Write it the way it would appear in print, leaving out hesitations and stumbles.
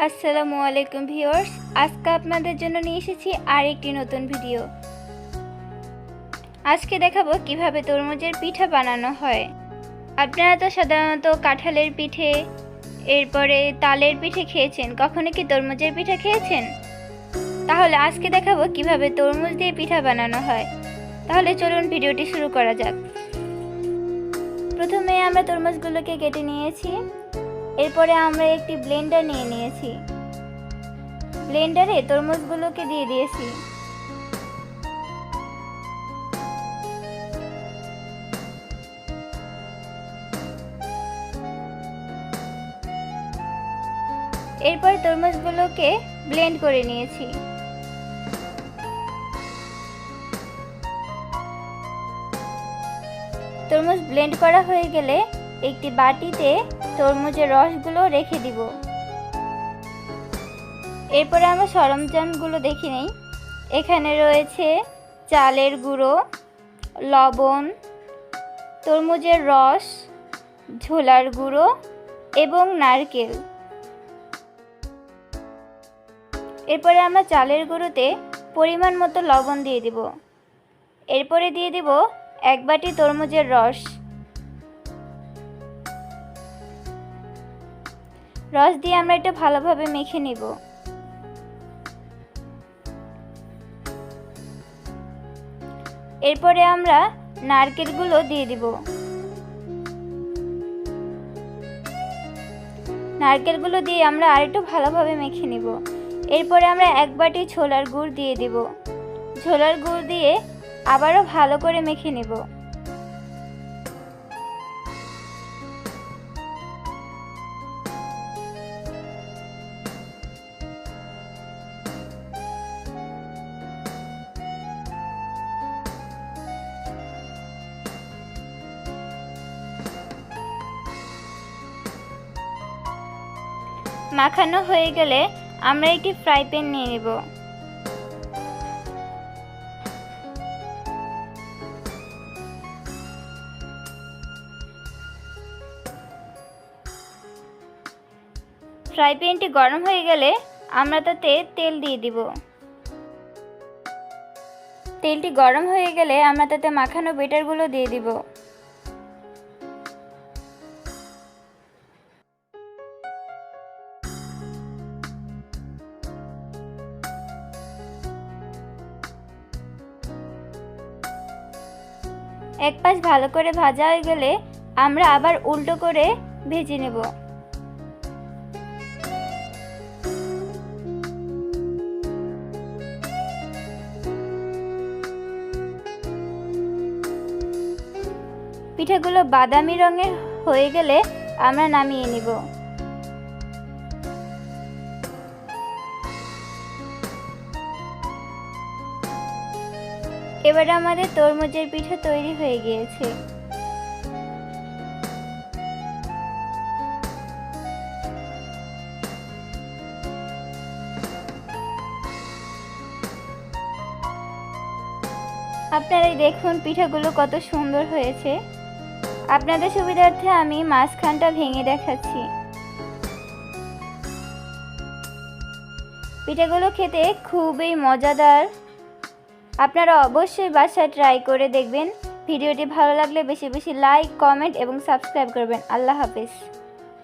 আসসালামু আলাইকুম ভিউয়ার্স, আজকে আপনাদের জন্য নিয়ে এসেছি আরেকটি নতুন ভিডিও। আজকে দেখাবো কিভাবে তরমুজের পিঠা বানানো হয়। আপনারা তো সাধারণত কাঁঠালের পিঠে, এরপরে তালের পিঠে খেয়েছেন, কখনো কি তরমুজের পিঠা খেয়েছেন? তাহলে আজকে দেখাবো কিভাবে তরমুজ দিয়ে পিঠা বানানো হয়। তাহলে চলুন ভিডিওটি শুরু করা যাক। প্রথমে আমরা তরমুজগুলোকে কেটে নিয়েছি। এরপরে আমরা একটি ব্লেন্ডার নিয়ে নিয়েছি। ব্লেন্ডারে তরমুজগুলোকে দিয়ে দিয়েছি। এরপর তরমুজগুলোকে ব্লেন্ড করে নিয়েছি। তরমুজ ব্লেন্ড করা হয়ে গেলে একটি বাটিতে তরমুজের রসগুলো রেখে দিব। এরপরে আমরা সরঞ্জামগুলো দেখে নেই। এখানে রয়েছে চালের গুঁড়ো, লবণ, তরমুজের রস, ছোলার গুঁড়ো এবং নারকেল। এরপরে আমরা চালের গুঁড়োতে পরিমাণ মতো লবণ দিয়ে দিব। এরপরে দিয়ে দিব 1 বাটি তরমুজের রস। রস দিয়ে আমরা একটু ভালোভাবে মেখে নিব। এরপরে আমরা নারকেলগুলো দিয়ে দিব। নারকেলগুলো দিয়ে আমরা আরেকটু ভালোভাবে মেখে নিব। এরপরে আমরা 1 বাটি ছোলার গুড় দিয়ে দিব। ছোলার গুড় দিয়ে আবারও ভালো করে মেখে নিব। মাখানো হয়ে গেলে আমরা একটি ফ্রাই প্যান নিয়ে নেব। ফ্রাই প্যানটি গরম হয়ে গেলে আমরা তাতে তেল দিয়ে দিব। তেলটি গরম হয়ে গেলে আমরা তাতে মাখানো বেটারগুলো দিয়ে দিব। এক পাশ ভালো করে ভাজা হয়ে গেলে আমরা আবার উল্টো করে ভেজে নেব। পিঠাগুলো বাদামি রঙের হয়ে গেলে আমরা নামিয়ে নেব। এবারে আমাদের তরমুজের পিঠা তৈরি হয়ে গিয়েছে। আপনারাই দেখুন পিঠাগুলো কত সুন্দর হয়েছে। আপনাদের সুবিধার্থে আমি মাঝখানটা ভেঙে দেখাচ্ছি। পিঠাগুলো খেতে খুবই মজাদার। আপনারা অবশ্যই বাসায় ট্রাই করে দেখবেন। ভিডিওটি ভালো লাগলে বেশি বেশি লাইক, কমেন্ট এবং সাবস্ক্রাইব করবেন। আল্লাহ হাফেজ।